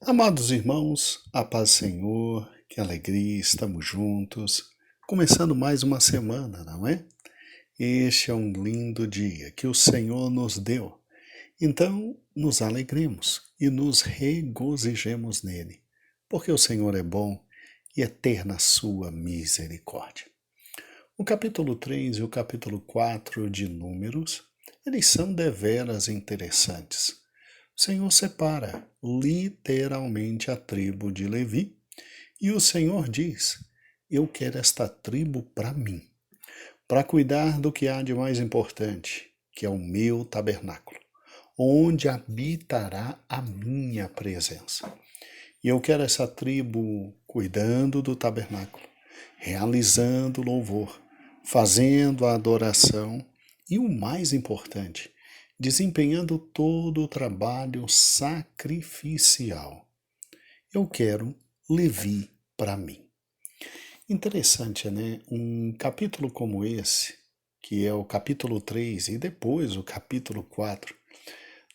Amados irmãos, a paz do Senhor, que alegria, estamos juntos, começando mais uma semana, não é? Este é um lindo dia que o Senhor nos deu, então nos alegremos e nos regozijemos nele, porque o Senhor é bom e eterna a sua misericórdia. O capítulo 3 e o capítulo 4 de Números, eles são deveras interessantes. O Senhor separa literalmente a tribo de Levi e o Senhor diz: Eu quero esta tribo para mim, para cuidar do que há de mais importante, que é o meu tabernáculo, onde habitará a minha presença. E eu quero essa tribo cuidando do tabernáculo, realizando o louvor, fazendo a adoração e o mais importante, desempenhando todo o trabalho sacrificial. Eu quero Levi para mim. Interessante, né? Um capítulo como esse, que é o capítulo 3 e depois o capítulo 4,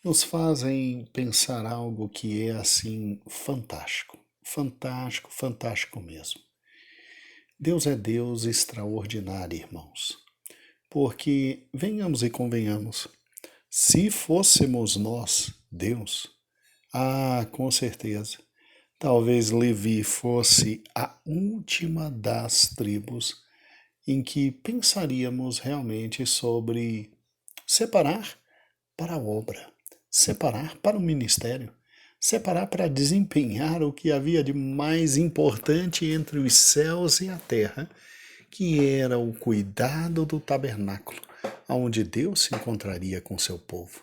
nos fazem pensar algo que é assim fantástico. Fantástico, fantástico mesmo. Deus é Deus extraordinário, irmãos. Porque, venhamos e convenhamos, se fôssemos nós, Deus, com certeza, talvez Levi fosse a última das tribos em que pensaríamos realmente sobre separar para a obra, separar para o ministério, separar para desempenhar o que havia de mais importante entre os céus e a terra, que era o cuidado do tabernáculo, onde Deus se encontraria com seu povo,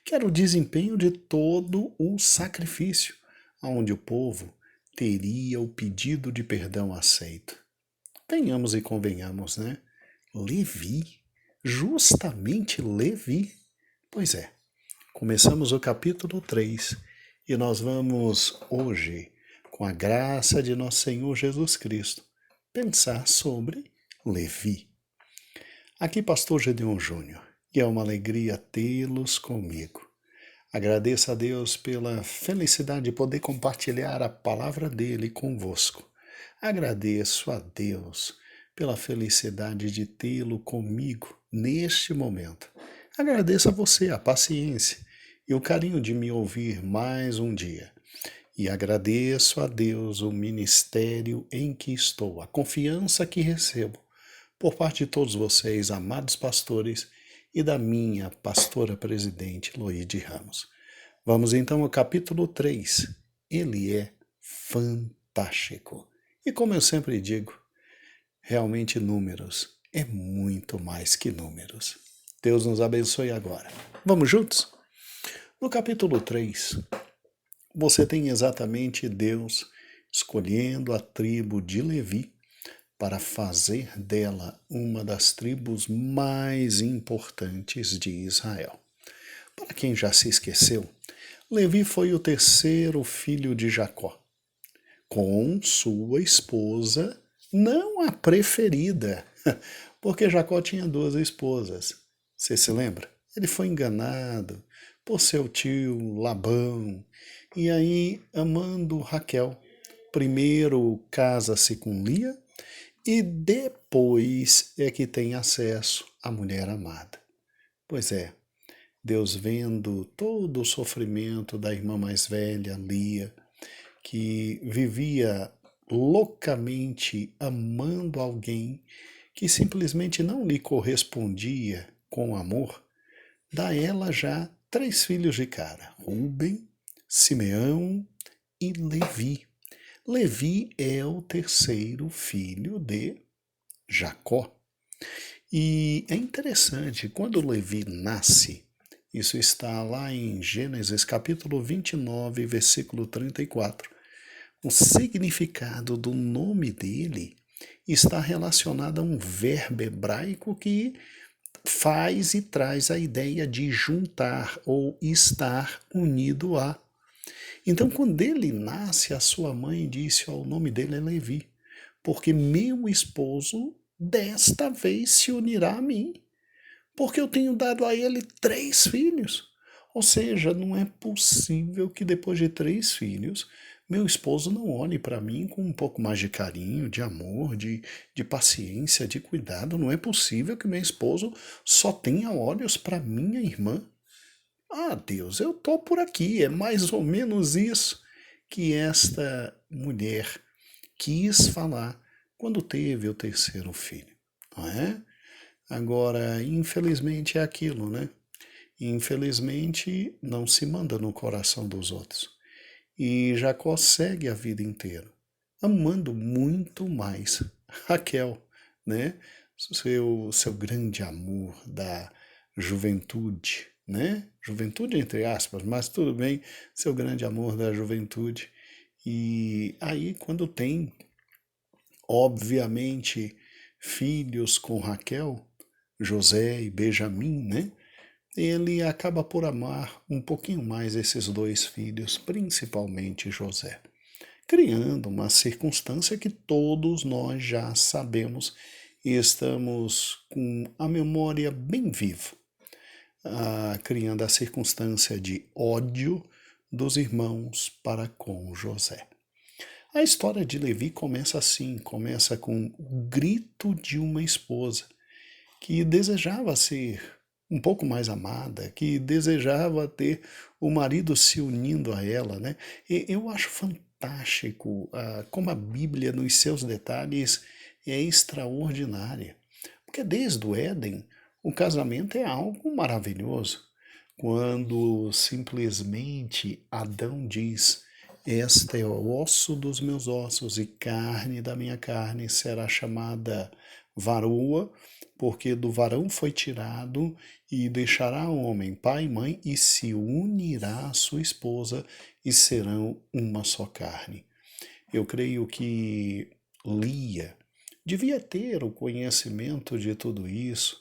que era o desempenho de todo o sacrifício, onde o povo teria o pedido de perdão aceito. Venhamos e convenhamos, né? Levi, justamente Levi. Pois é, começamos o capítulo 3 e nós vamos hoje, com a graça de nosso Senhor Jesus Cristo, pensar sobre Levi. Aqui, Pastor Gedeon Júnior, e é uma alegria tê-los comigo. Agradeço a Deus pela felicidade de poder compartilhar a palavra dele convosco. Agradeço a Deus pela felicidade de tê-lo comigo neste momento. Agradeço a você a paciência e o carinho de me ouvir mais um dia. E agradeço a Deus o ministério em que estou, a confiança que recebo por parte de todos vocês, amados pastores, e da minha pastora presidente, Loide Ramos. Vamos então ao capítulo 3. Ele é fantástico. E como eu sempre digo, realmente números é muito mais que números. Deus nos abençoe agora. Vamos juntos? No capítulo 3, você tem exatamente Deus escolhendo a tribo de Levi para fazer dela uma das tribos mais importantes de Israel. Para quem já se esqueceu, Levi foi o terceiro filho de Jacó, com sua esposa, não a preferida, porque Jacó tinha duas esposas. Você se lembra? Ele foi enganado por seu tio Labão, e aí, amando Raquel, primeiro casa-se com Lia, e depois é que tem acesso à mulher amada. Pois é, Deus vendo todo o sofrimento da irmã mais velha, Lia, que vivia loucamente amando alguém que simplesmente não lhe correspondia com amor, dá ela já 3 filhos de cara: Rúben, Simeão e Levi. Levi é o terceiro filho de Jacó. E é interessante, quando Levi nasce, isso está lá em Gênesis capítulo 29, versículo 34. O significado do nome dele está relacionado a um verbo hebraico que faz e traz a ideia de juntar ou estar unido a. Então, quando ele nasce, a sua mãe disse: o nome dele é Levi, porque meu esposo desta vez se unirá a mim, porque eu tenho dado a ele 3 filhos. Ou seja, não é possível que depois de 3 filhos, meu esposo não olhe para mim com um pouco mais de carinho, de amor, de paciência, de cuidado. Não é possível que meu esposo só tenha olhos para minha irmã. Ah, Deus, eu tô por aqui. É mais ou menos isso que esta mulher quis falar quando teve o terceiro filho, não é? Agora, infelizmente é aquilo, né? Infelizmente não se manda no coração dos outros. E Jacó segue a vida inteira, amando muito mais Raquel, né? Seu grande amor da juventude, né? Juventude entre aspas, mas tudo bem, seu grande amor da juventude. E aí, quando tem, obviamente, filhos com Raquel, José e Benjamim, né? Ele acaba por amar um pouquinho mais esses 2 filhos, principalmente José, criando uma circunstância que todos nós já sabemos e estamos com a memória bem viva, criando a circunstância de ódio dos irmãos para com José. A história de Levi começa assim, começa com o grito de uma esposa que desejava ser um pouco mais amada, que desejava ter o marido se unindo a ela, né? E eu acho fantástico como a Bíblia, nos seus detalhes, é extraordinária. Porque desde o Éden, o casamento é algo maravilhoso. Quando simplesmente Adão diz: Este é o osso dos meus ossos e carne da minha carne, será chamada varoa, porque do varão foi tirado, e deixará o homem pai e mãe e se unirá à sua esposa e serão uma só carne. Eu creio que Lia devia ter o conhecimento de tudo isso.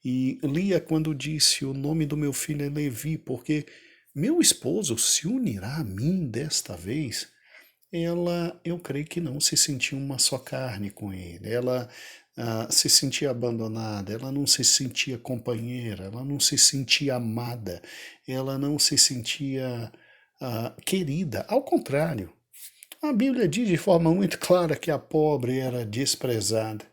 E Lia, quando disse: O nome do meu filho é Levi, porque meu esposo se unirá a mim desta vez, ela, eu creio que não se sentia uma só carne com ele. Ela se sentia abandonada, ela não se sentia companheira, ela não se sentia amada, ela não se sentia querida. Ao contrário, a Bíblia diz de forma muito clara que a pobre era desprezada.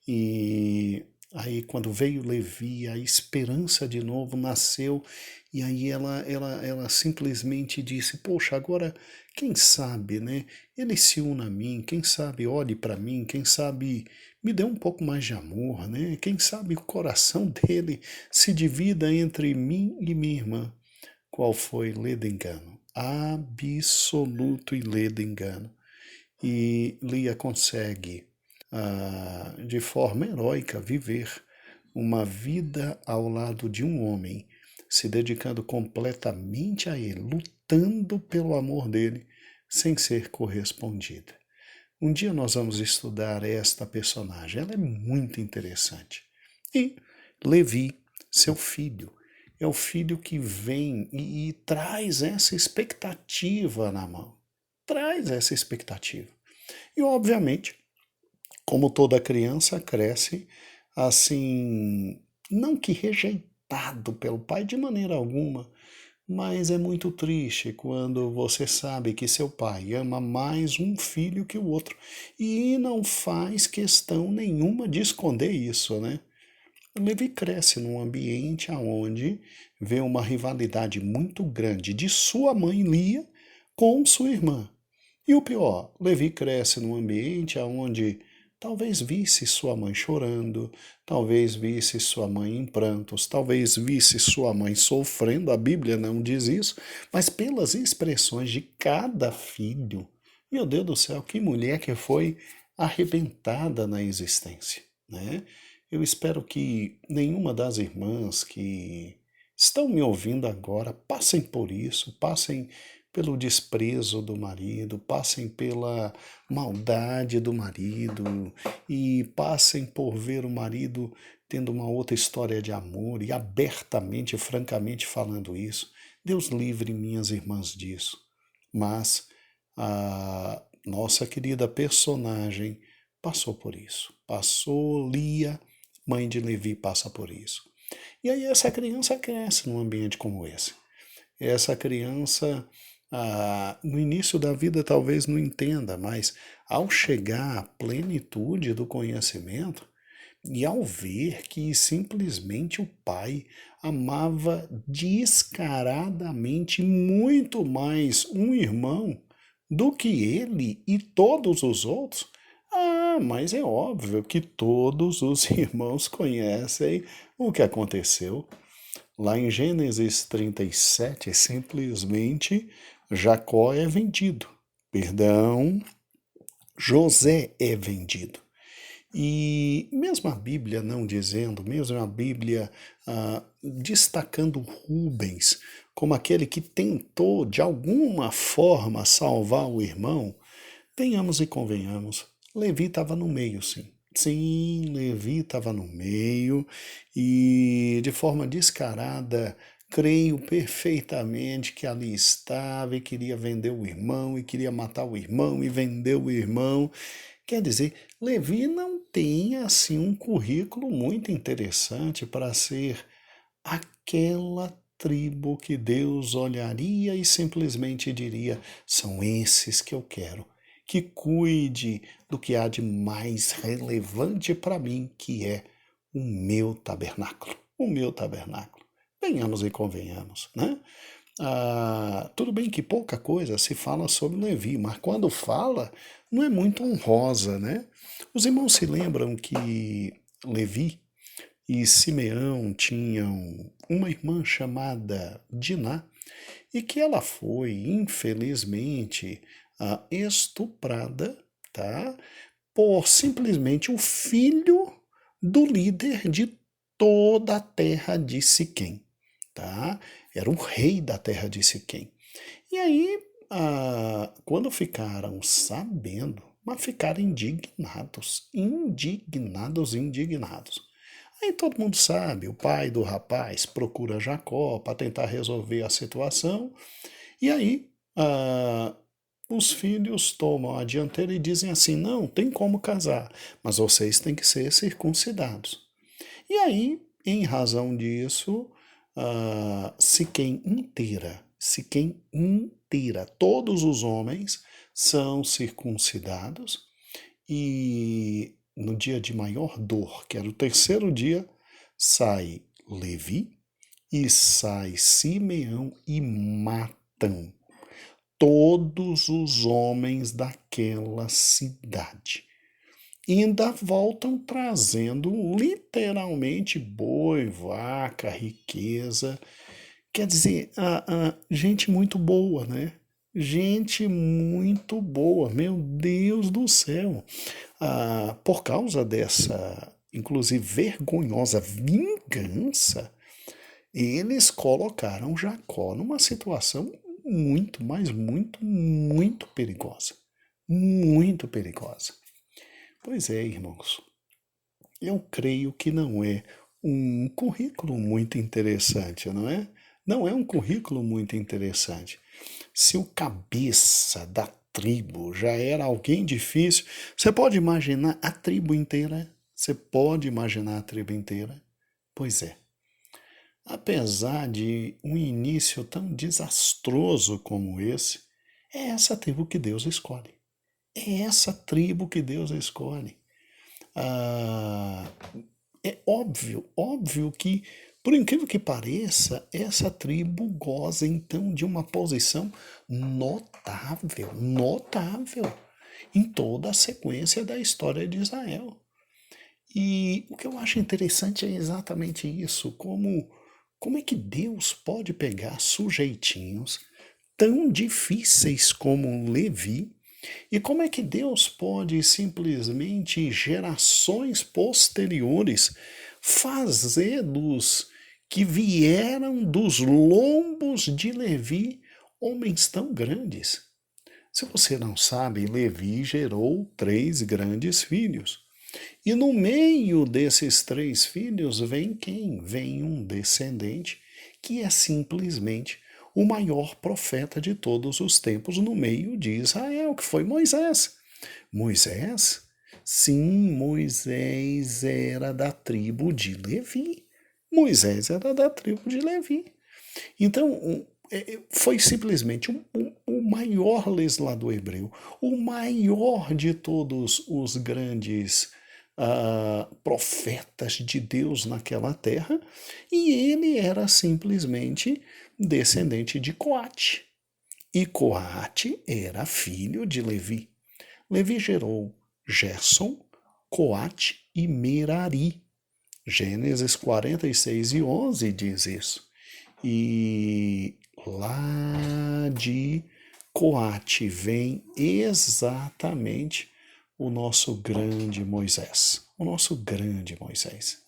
E aí, quando veio Levi, a esperança de novo nasceu. E aí ela simplesmente disse: Poxa, agora, quem sabe, né? Ele se una a mim, quem sabe olhe para mim, quem sabe me dê um pouco mais de amor, né? Quem sabe o coração dele se divida entre mim e minha irmã. Qual foi ledo engano? Absoluto e ledo engano. E Lia consegue, de forma heróica, viver uma vida ao lado de um homem, se dedicando completamente a ele, lutando pelo amor dele, sem ser correspondida. Um dia nós vamos estudar esta personagem, ela é muito interessante. E Levi, seu filho, é o filho que vem e traz essa expectativa na mão. Traz essa expectativa. E, obviamente, como toda criança, cresce assim, não que rejeitado pelo pai de maneira alguma, mas é muito triste quando você sabe que seu pai ama mais um filho que o outro e não faz questão nenhuma de esconder isso, né? Levi cresce num ambiente onde vê uma rivalidade muito grande de sua mãe Lia com sua irmã. E o pior, Levi cresce num ambiente onde talvez visse sua mãe chorando, talvez visse sua mãe em prantos, talvez visse sua mãe sofrendo, a Bíblia não diz isso, mas pelas expressões de cada filho, meu Deus do céu, que mulher que foi arrebentada na existência, né? Eu espero que nenhuma das irmãs que estão me ouvindo agora passem por isso, passem pelo desprezo do marido, passem pela maldade do marido e passem por ver o marido tendo uma outra história de amor e abertamente, francamente falando isso. Deus livre minhas irmãs disso. Mas a nossa querida personagem passou por isso. Passou, Lia, mãe de Levi, passa por isso. E aí essa criança cresce num ambiente como esse. Essa criança, no início da vida, talvez não entenda, mas ao chegar à plenitude do conhecimento, e ao ver que simplesmente o pai amava descaradamente muito mais um irmão do que ele e todos os outros, mas é óbvio que todos os irmãos conhecem o que aconteceu. Lá em Gênesis 37, simplesmente Jacó é vendido. Perdão, José é vendido. E mesmo a Bíblia não dizendo, mesmo a Bíblia destacando Rubens como aquele que tentou de alguma forma salvar o irmão, venhamos e convenhamos, Levi estava no meio, sim. Sim, Levi estava no meio e de forma descarada, creio perfeitamente que ali estava e queria vender o irmão e queria matar o irmão e vender o irmão. Quer dizer, Levi não tem assim um currículo muito interessante para ser aquela tribo que Deus olharia e simplesmente diria: são esses que eu quero, que cuide do que há de mais relevante para mim, que é o meu tabernáculo. O meu tabernáculo. Venhamos e convenhamos, né? Tudo bem que pouca coisa se fala sobre Levi, mas quando fala, não é muito honrosa, né? Os irmãos se lembram que Levi e Simeão tinham uma irmã chamada Diná e que ela foi, infelizmente, estuprada, tá? Por simplesmente o filho do líder de toda a terra de Siquém, tá? Era o rei da terra de Siquém. E aí, quando ficaram sabendo, mas ficaram indignados, indignados. Aí todo mundo sabe, o pai do rapaz procura Jacó para tentar resolver a situação, e aí os filhos tomam a dianteira e dizem assim: não, tem como casar, mas vocês têm que ser circuncidados. E aí, em razão disso, Siquém inteira, todos os homens são circuncidados e no dia de maior dor, que era o terceiro dia, sai Levi e sai Simeão e matam todos os homens daquela cidade. E ainda voltam trazendo literalmente boi, vaca, riqueza. Quer dizer, gente muito boa, né? Gente muito boa, meu Deus do céu. Por causa dessa, inclusive, vergonhosa vingança, eles colocaram Jacó numa situação muito, mas muito, muito perigosa. Muito perigosa. Pois é, irmãos. Eu creio que não é um currículo muito interessante, não é? Não é um currículo muito interessante. Se o cabeça da tribo já era alguém difícil, você pode imaginar a tribo inteira? Você pode imaginar a tribo inteira? Pois é. Apesar de um início tão desastroso como esse, é essa tribo que Deus escolhe. É essa tribo que Deus escolhe. Ah, é óbvio que, por incrível que pareça, essa tribo goza então de uma posição notável em toda a sequência da história de Israel. E o que eu acho interessante é exatamente isso, como é que Deus pode pegar sujeitinhos tão difíceis como Levi, e como é que Deus pode simplesmente, gerações posteriores, fazer dos que vieram dos lombos de Levi homens tão grandes? Se você não sabe, Levi gerou 3 grandes filhos. E no meio desses 3 filhos vem quem? Vem um descendente que é simplesmente o maior profeta de todos os tempos no meio de Israel, que foi Moisés. Moisés? Sim, Moisés era da tribo de Levi. Moisés era da tribo de Levi. Então, foi simplesmente o maior legislador hebreu, o maior de todos os grandes profetas de Deus naquela terra, e ele era simplesmente descendente de Coate. E Coate era filho de Levi. Levi gerou Gerson, Coate e Merari. Gênesis 46:11 diz isso. E lá de Coate vem exatamente o nosso grande Moisés. O nosso grande Moisés.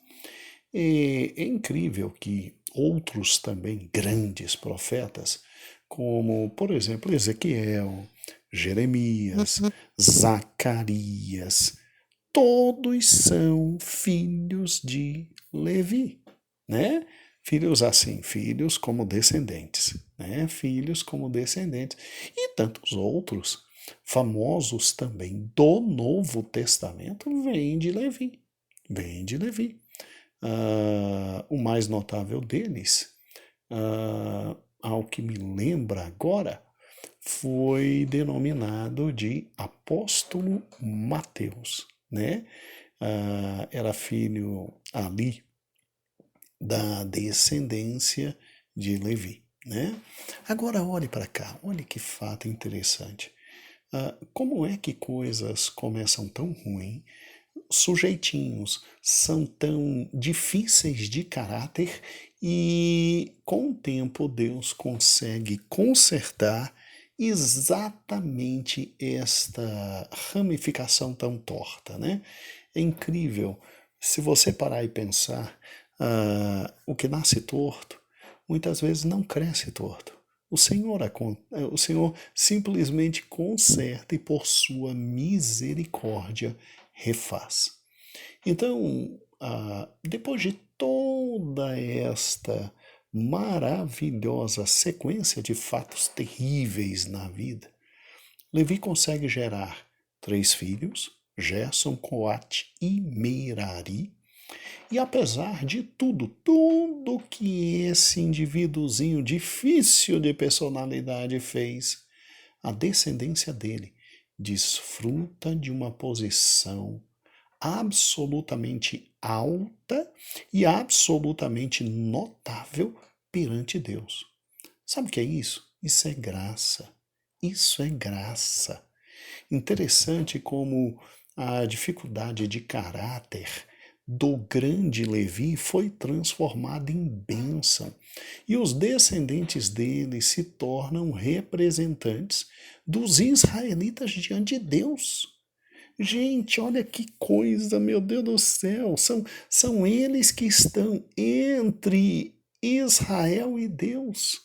E é incrível que outros também grandes profetas, como, por exemplo, Ezequiel, Jeremias, Zacarias, todos são filhos de Levi, né? Filhos assim, filhos como descendentes, né? Filhos como descendentes. E tantos outros famosos também do Novo Testamento vêm de Levi. Vêm de Levi. O mais notável deles, ao que me lembra agora, foi denominado de apóstolo Mateus, né? Era filho ali da descendência de Levi, né? Agora olhe para cá, olhe que fato interessante. Como é que coisas começam tão ruim, sujeitinhos, são tão difíceis de caráter e com o tempo Deus consegue consertar exatamente esta ramificação tão torta, né? É incrível. Se você parar e pensar, o que nasce torto, muitas vezes não cresce torto. O Senhor simplesmente conserta e por sua misericórdia refaz. Então, depois de toda esta maravilhosa sequência de fatos terríveis na vida, Levi consegue gerar 3 filhos, Gerson, Coate e Merari. E apesar de tudo que esse indivíduozinho difícil de personalidade fez, a descendência dele desfruta de uma posição absolutamente alta e absolutamente notável perante Deus. Sabe o que é isso? Isso é graça. Isso é graça. Interessante como a dificuldade de caráter do grande Levi foi transformada em bênção, e os descendentes dele se tornam representantes dos israelitas diante de Deus. Gente, olha que coisa, meu Deus do céu! São eles que estão entre Israel e Deus.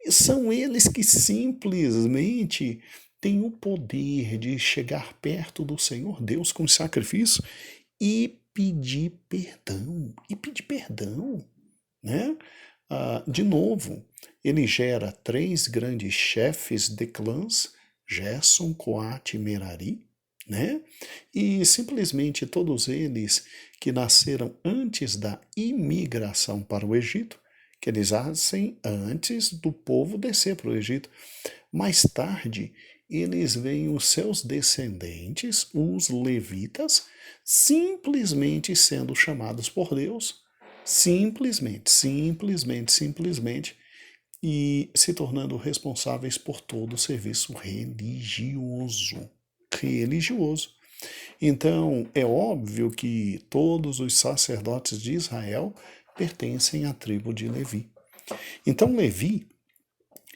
São eles que simplesmente têm o poder de chegar perto do Senhor Deus com sacrifício e pedir perdão. E pedir perdão, né? De novo, ele gera 3 grandes chefes de clãs, Gerson, Coate e Merari, né? E simplesmente todos eles que nasceram antes da imigração para o Egito, que eles nascem antes do povo descer para o Egito. Mais tarde, eles veem os seus descendentes, os levitas, simplesmente sendo chamados por Deus, simplesmente, e se tornando responsáveis por todo o serviço religioso. Então, é óbvio que todos os sacerdotes de Israel pertencem à tribo de Levi. Então, Levi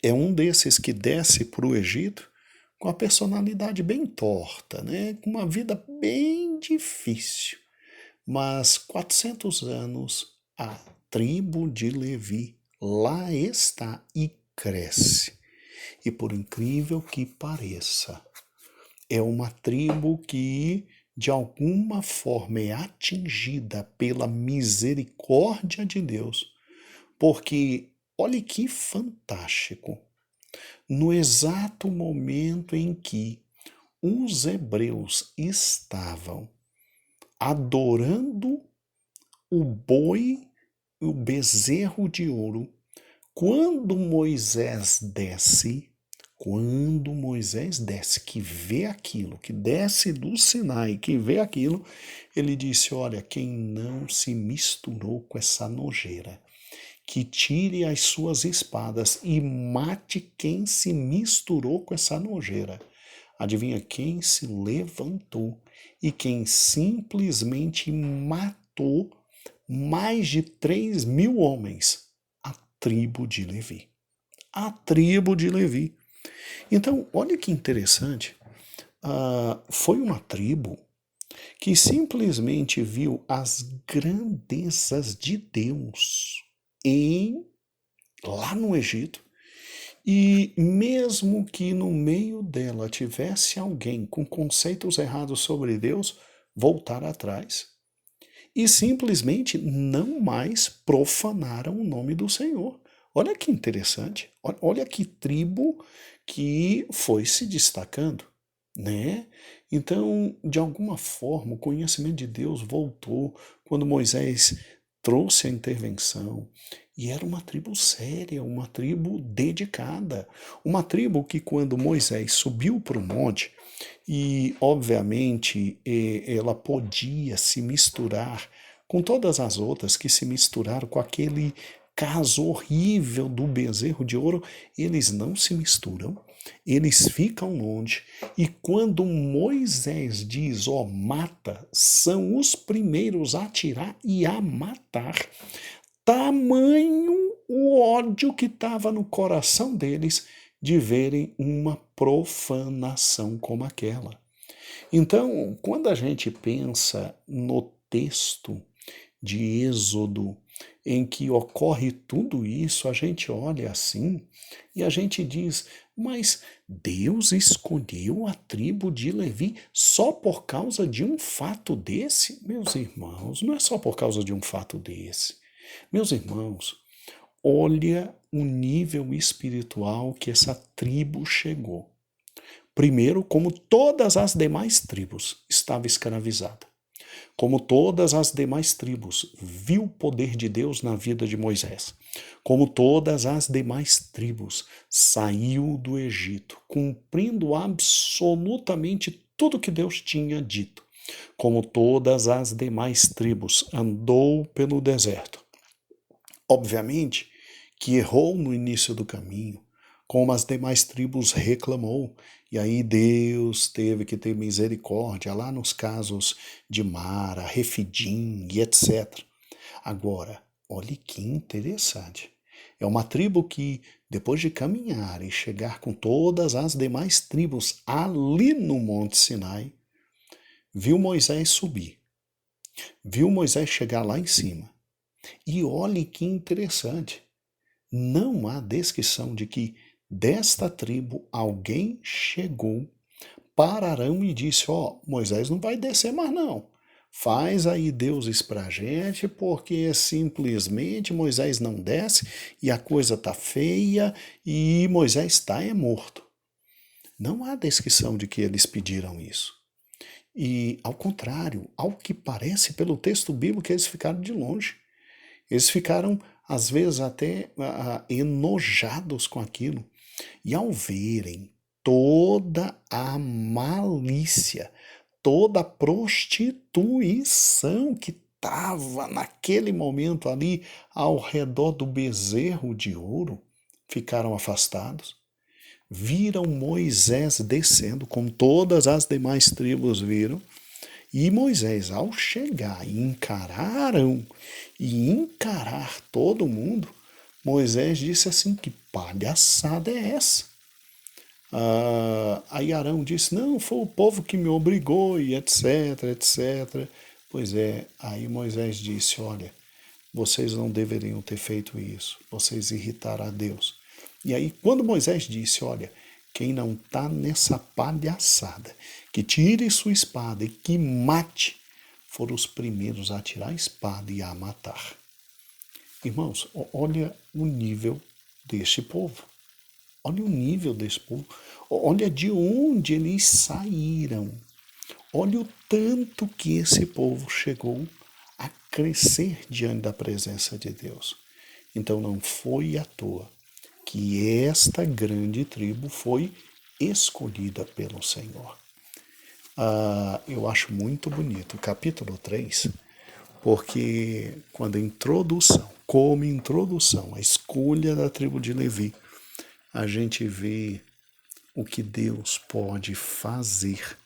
é um desses que desce para o Egito com a personalidade bem torta, né? Com uma vida bem difícil. Mas 400 anos a tribo de Levi lá está e cresce. E por incrível que pareça, é uma tribo que de alguma forma é atingida pela misericórdia de Deus, porque olhe que fantástico. No exato momento em que os hebreus estavam adorando o boi, o bezerro de ouro, Quando Moisés desce, que vê aquilo, que desce do Sinai, que vê aquilo, ele disse: olha, quem não se misturou com essa nojeira, que tire as suas espadas e mate quem se misturou com essa nojeira. Adivinha quem se levantou e quem simplesmente matou mais de 3.000 homens? A tribo de Levi. A tribo de Levi. Então, olha que interessante. Foi uma tribo que simplesmente viu as grandezas de Deus lá no Egito, e mesmo que no meio dela tivesse alguém com conceitos errados sobre Deus, voltar atrás e simplesmente não mais profanaram o nome do Senhor. Olha que interessante, olha que tribo que foi se destacando, né? Então, de alguma forma, o conhecimento de Deus voltou quando Moisés trouxe a intervenção. E era uma tribo séria, uma tribo dedicada, uma tribo que quando Moisés subiu para o monte, e obviamente ela podia se misturar com todas as outras que se misturaram com aquele caso horrível do bezerro de ouro, eles não se misturam, eles ficam longe, e quando Moisés diz, ó, mata, são os primeiros a atirar e a matar. Tamanho o ódio que estava no coração deles de verem uma profanação como aquela. Então, quando a gente pensa no texto de Êxodo, em que ocorre tudo isso, a gente olha assim e a gente diz, mas Deus escolheu a tribo de Levi só por causa de um fato desse? Meus irmãos, não é só por causa de um fato desse. Meus irmãos, olha o nível espiritual que essa tribo chegou. Primeiro, como todas as demais tribos, estava escravizada. Como todas as demais tribos, viu o poder de Deus na vida de Moisés. Como todas as demais tribos, saiu do Egito, cumprindo absolutamente tudo que Deus tinha dito. Como todas as demais tribos, andou pelo deserto. Obviamente que errou no início do caminho, como as demais tribos reclamou, e aí Deus teve que ter misericórdia lá nos casos de Mara, Refidim e etc. Agora, olhe que interessante. É uma tribo que, depois de caminhar e chegar com todas as demais tribos ali no Monte Sinai, viu Moisés subir, viu Moisés chegar lá em cima. E olhe que interessante. Não há descrição de que desta tribo alguém chegou para Arão e disse, ó, Moisés não vai descer mais não. Faz aí deuses pra gente, porque simplesmente Moisés não desce e a coisa tá feia e Moisés está morto. Não há descrição de que eles pediram isso. E, ao contrário, ao que parece pelo texto bíblico, eles ficaram de longe. Eles ficaram, às vezes, até enojados com aquilo. E ao verem toda a malícia, toda a prostituição que estava naquele momento ali ao redor do bezerro de ouro, ficaram afastados. Viram Moisés descendo, como todas as demais tribos viram, e Moisés, ao chegar e encarar todo mundo, Moisés disse assim, que palhaçada é essa? Aí Arão disse, não, foi o povo que me obrigou e etc, etc. Pois é, aí Moisés disse, olha, vocês não deveriam ter feito isso, vocês irritaram a Deus. E aí quando Moisés disse, olha, quem não está nessa palhaçada, que tire sua espada e que mate, foram os primeiros a tirar a espada e a matar. Irmãos, olha o nível deste povo. Olha o nível desse povo. Olha de onde eles saíram. Olha o tanto que esse povo chegou a crescer diante da presença de Deus. Então não foi à toa que esta grande tribo foi escolhida pelo Senhor. Eu acho muito bonito o capítulo 3, porque quando como introdução, a escolha da tribo de Levi, a gente vê o que Deus pode fazer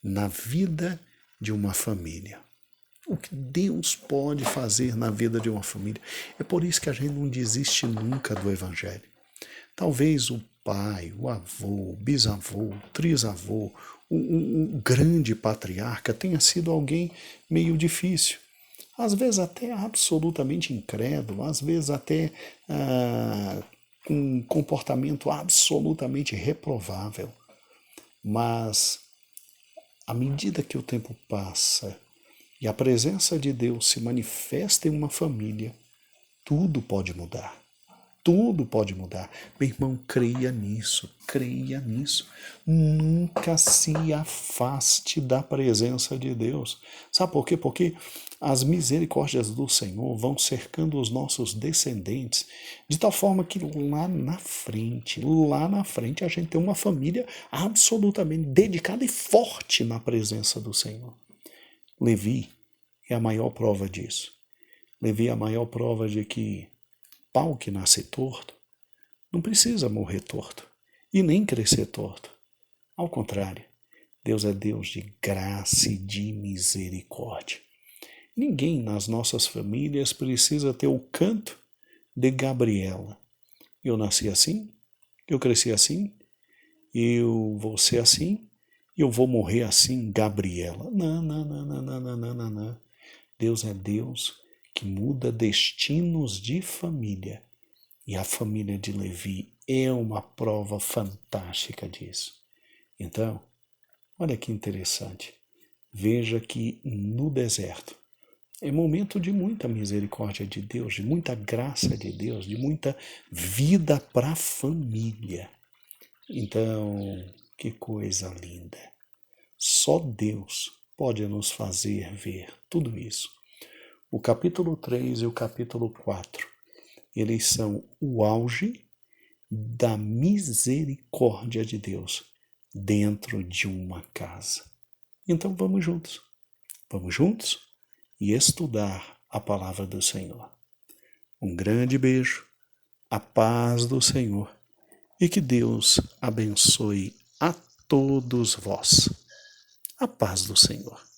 na vida de uma família. O que Deus pode fazer na vida de uma família. É por isso que a gente não desiste nunca do Evangelho. Talvez o pai, o avô, o bisavô, o trisavô, o grande patriarca tenha sido alguém meio difícil. Às vezes até absolutamente incrédulo, às vezes até com um comportamento absolutamente reprovável. Mas, à medida que o tempo passa e a presença de Deus se manifesta em uma família, tudo pode mudar. Tudo pode mudar. Meu irmão, creia nisso, creia nisso. Nunca se afaste da presença de Deus. Sabe por quê? Porque as misericórdias do Senhor vão cercando os nossos descendentes, de tal forma que lá na frente, a gente tem uma família absolutamente dedicada e forte na presença do Senhor. Levi é a maior prova disso. Levi é a maior prova de que pau que nasce torto não precisa morrer torto e nem crescer torto. Ao contrário, Deus é Deus de graça e de misericórdia. Ninguém nas nossas famílias precisa ter o canto de Gabriela. Eu nasci assim, eu cresci assim, eu vou ser assim, eu vou morrer assim, Gabriela. Não, não, não, não, não, não, não, não, não. Deus é Deus que muda destinos de família. E a família de Levi é uma prova fantástica disso. Então, olha que interessante. Veja que no deserto é momento de muita misericórdia de Deus, de muita graça de Deus, de muita vida para a família. Então, que coisa linda. Só Deus pode nos fazer ver tudo isso. O capítulo 3 e o capítulo 4, eles são o auge da misericórdia de Deus dentro de uma casa. Então vamos juntos e estudar a palavra do Senhor. Um grande beijo, a paz do Senhor e que Deus abençoe a todos vós. A paz do Senhor.